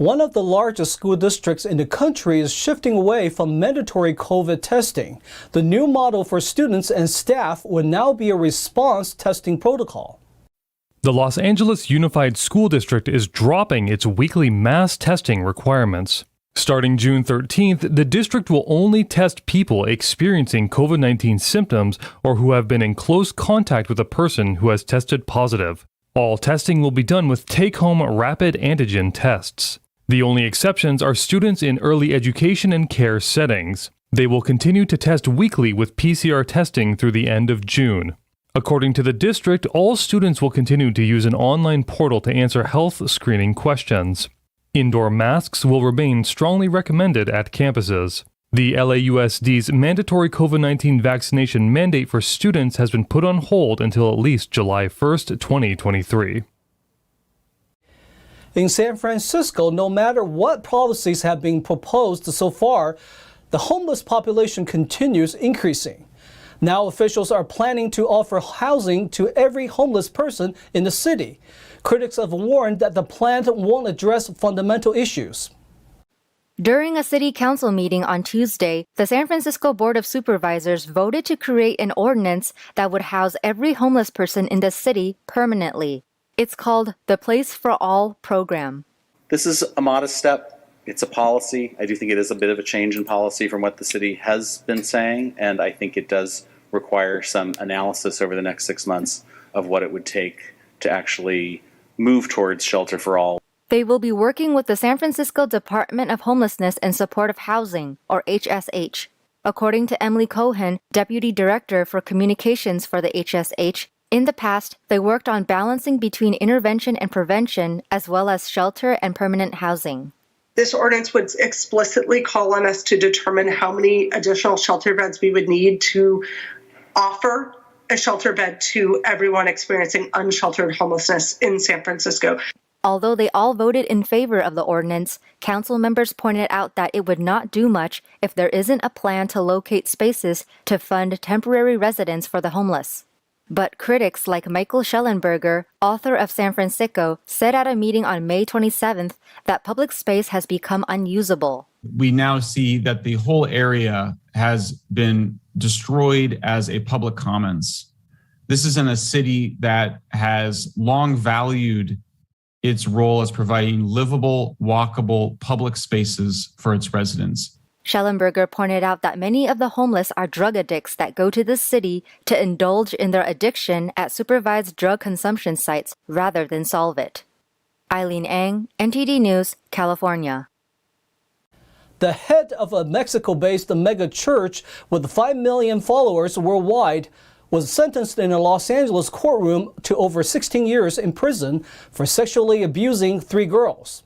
One of the largest school districts in the country is shifting away from mandatory COVID testing. The new model for students and staff will now be a response testing protocol. The Los Angeles Unified School District is dropping its weekly mass testing requirements. Starting June 13th, the district will only test people experiencing COVID-19 symptoms or who have been in close contact with a person who has tested positive. All testing will be done with take-home rapid antigen tests. The only exceptions are students in early education and care settings. They will continue to test weekly with PCR testing through the end of June. According to the district, all students will continue to use an online portal to answer health screening questions. Indoor masks will remain strongly recommended at campuses. The LAUSD's mandatory COVID-19 vaccination mandate for students has been put on hold until at least July 1st, 2023. In San Francisco, no matter what policies have been proposed so far, the homeless population continues increasing. Now officials are planning to offer housing to every homeless person in the city. Critics have warned that the plan won't address fundamental issues. During a city council meeting on Tuesday, the San Francisco Board of Supervisors voted to create an ordinance that would house every homeless person in the city permanently. It's called the Place for All program. This is a modest step. It's a policy. I do think it is a bit of a change in policy from what the city has been saying, and I think it does require some analysis over the next 6 months of what it would take to actually move towards shelter for all. They will be working with the San Francisco Department of Homelessness and Supportive Housing, or HSH. According to Emily Cohen, Deputy Director for Communications for the HSH, in the past, they worked on balancing between intervention and prevention, as well as shelter and permanent housing. This ordinance would explicitly call on us to determine how many additional shelter beds we would need to offer a shelter bed to everyone experiencing unsheltered homelessness in San Francisco. Although they all voted in favor of the ordinance, council members pointed out that it would not do much if there isn't a plan to locate spaces to fund temporary residence for the homeless. But critics like Michael Schellenberger, author of San Francisco, said at a meeting on May 27th that public space has become unusable. We now see that the whole area has been destroyed as a public commons. This is in a city that has long valued its role as providing livable, walkable public spaces for its residents. Schellenberger pointed out that many of the homeless are drug addicts that go to this city to indulge in their addiction at supervised drug consumption sites rather than solve it. Eileen Ang, NTD News, California. The head of a Mexico-based megachurch with 5 million followers worldwide was sentenced in a Los Angeles courtroom to over 16 years in prison for sexually abusing 3 girls.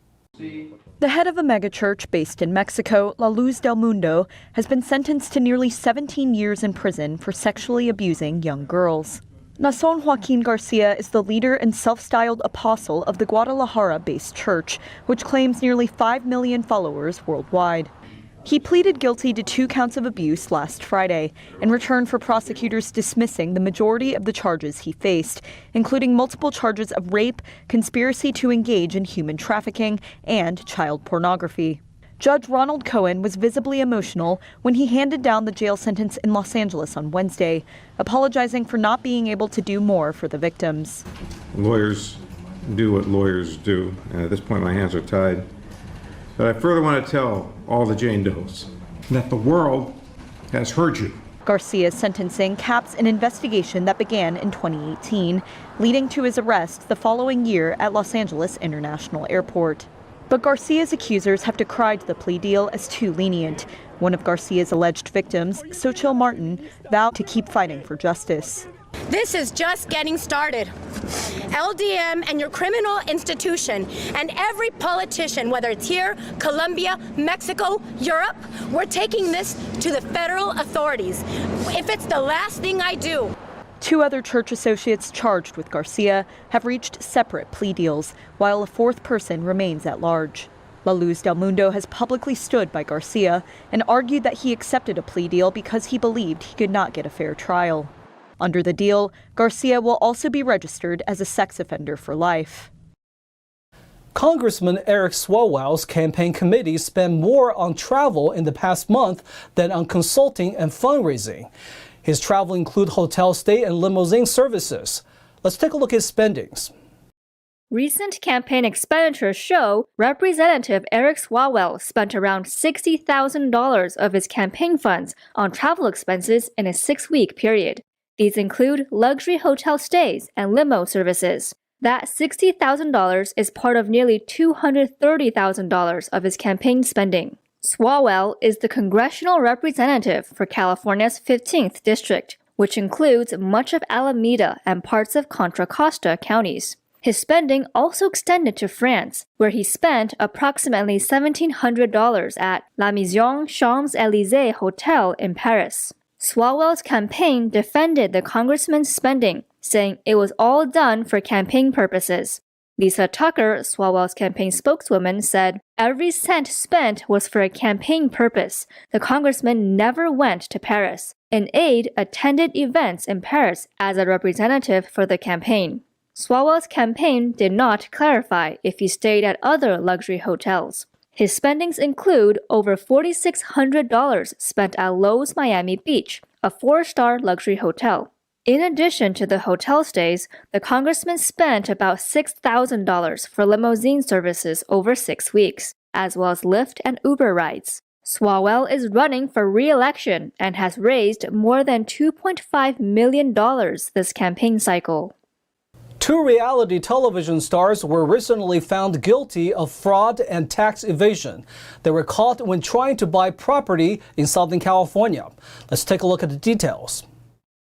The head of a megachurch based in Mexico, La Luz del Mundo, has been sentenced to nearly 17 years in prison for sexually abusing young girls. Nason Joaquin Garcia is the leader and self-styled apostle of the Guadalajara-based church, which claims nearly 5 million followers worldwide. He pleaded guilty to 2 counts of abuse last Friday in return for prosecutors dismissing the majority of the charges he faced, including multiple charges of rape, conspiracy to engage in human trafficking, and child pornography. Judge Ronald Cohen was visibly emotional when he handed down the jail sentence in Los Angeles on Wednesday, apologizing for not being able to do more for the victims. Lawyers do what lawyers do, and at this point my hands are tied. But I further want to tell all the Jane Does that the world has heard you. Garcia's sentencing caps an investigation that began in 2018, leading to his arrest the following year at Los Angeles International Airport. But Garcia's accusers have decried the plea deal as too lenient. One of Garcia's alleged victims, Xochitl Martin, vowed to keep fighting for justice. This is just getting started. LDM and your criminal institution and every politician, whether it's here, Colombia, Mexico, Europe, we're taking this to the federal authorities. If it's the last thing I do. 2 other church associates charged with Garcia have reached separate plea deals, while a 4th person remains at large. La Luz del Mundo has publicly stood by Garcia and argued that he accepted a plea deal because he believed he could not get a fair trial. Under the deal, Garcia will also be registered as a sex offender for life. Congressman Eric Swalwell's campaign committee spent more on travel in the past month than on consulting and fundraising. His travel include hotel stay and limousine services. Let's take a look at his spendings. Recent campaign expenditures show Representative Eric Swalwell spent around $60,000 of his campaign funds on travel expenses in a 6-week period. These include luxury hotel stays and limo services. That $60,000 is part of nearly $230,000 of his campaign spending. Swalwell is the congressional representative for California's 15th district, which includes much of Alameda and parts of Contra Costa counties. His spending also extended to France, where he spent approximately $1,700 at La Maison Champs-Élysées Hotel in Paris. Swalwell's campaign defended the congressman's spending, saying it was all done for campaign purposes. Lisa Tucker, Swalwell's campaign spokeswoman, said, "Every cent spent was for a campaign purpose. The congressman never went to Paris. An aide attended events in Paris as a representative for the campaign." Swalwell's campaign did not clarify if he stayed at other luxury hotels. His spendings include over $4,600 spent at Lowe's Miami Beach, a 4-star luxury hotel. In addition to the hotel stays, the congressman spent about $6,000 for limousine services over 6 weeks, as well as Lyft and Uber rides. Swalwell is running for re-election and has raised more than $2.5 million this campaign cycle. 2 reality television stars were recently found guilty of fraud and tax evasion. They were caught when trying to buy property in Southern California. Let's take a look at the details.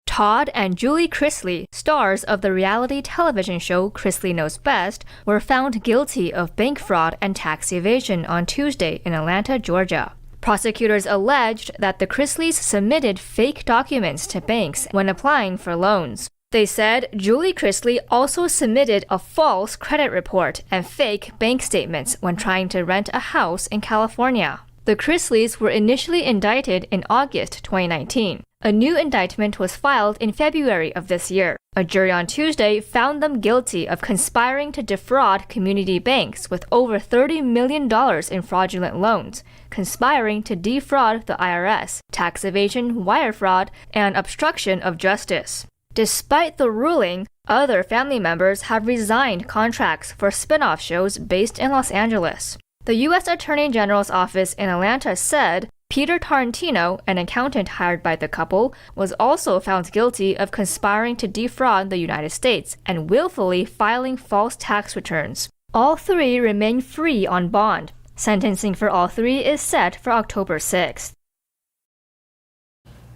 Todd and Julie Chrisley, stars of the reality television show Chrisley Knows Best, were found guilty of bank fraud and tax evasion on Tuesday in Atlanta, Georgia. Prosecutors alleged that the Chrisleys submitted fake documents to banks when applying for loans. They said Julie Chrisley also submitted a false credit report and fake bank statements when trying to rent a house in California. The Chrisleys were initially indicted in August 2019. A new indictment was filed in February of this year. A jury on Tuesday found them guilty of conspiring to defraud community banks with over $30 million in fraudulent loans, conspiring to defraud the IRS, tax evasion, wire fraud, and obstruction of justice. Despite the ruling, other family members have resigned contracts for spin-off shows based in Los Angeles. The U.S. Attorney General's office in Atlanta said Peter Tarantino, an accountant hired by the couple, was also found guilty of conspiring to defraud the United States and willfully filing false tax returns. All 3 remain free on bond. Sentencing for all 3 is set for October 6th.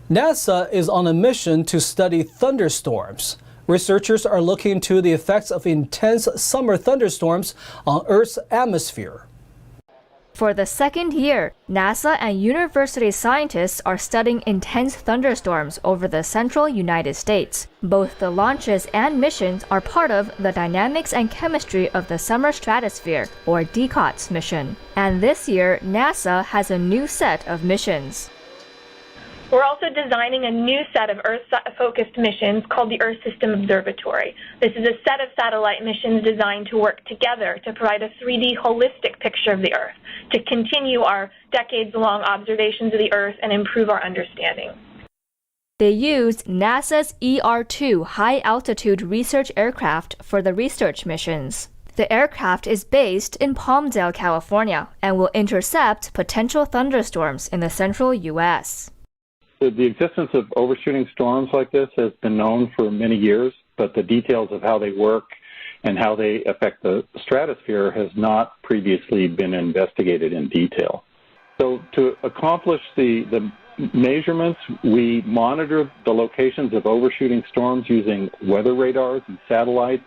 NASA is on a mission to study thunderstorms. Researchers are looking into the effects of intense summer thunderstorms on Earth's atmosphere. For the 2nd year, NASA and university scientists are studying intense thunderstorms over the central United States. Both the launches and missions are part of the Dynamics and Chemistry of the Summer Stratosphere, or DCOTS mission. And this year, NASA has a new set of missions. We're also designing a new set of Earth-focused missions called the Earth System Observatory. This is a set of satellite missions designed to work together to provide a 3D holistic picture of the Earth, to continue our decades-long observations of the Earth and improve our understanding. They used NASA's ER-2 high-altitude research aircraft for the research missions. The aircraft is based in Palmdale, California, and will intercept potential thunderstorms in the central U.S. The existence of overshooting storms like this has been known for many years, but the details of how they work and how they affect the stratosphere has not previously been investigated in detail. So to accomplish the measurements, we monitor the locations of overshooting storms using weather radars and satellites.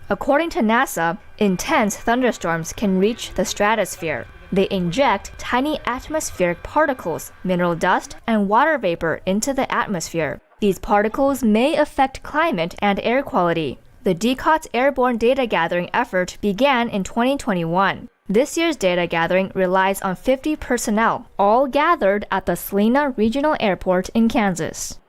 According to NASA, intense thunderstorms can reach the stratosphere. They inject tiny atmospheric particles, mineral dust, and water vapor into the atmosphere. These particles may affect climate and air quality. The DCOTS airborne data gathering effort began in 2021. This year's data gathering relies on 50 personnel, all gathered at the Salina Regional Airport in Kansas.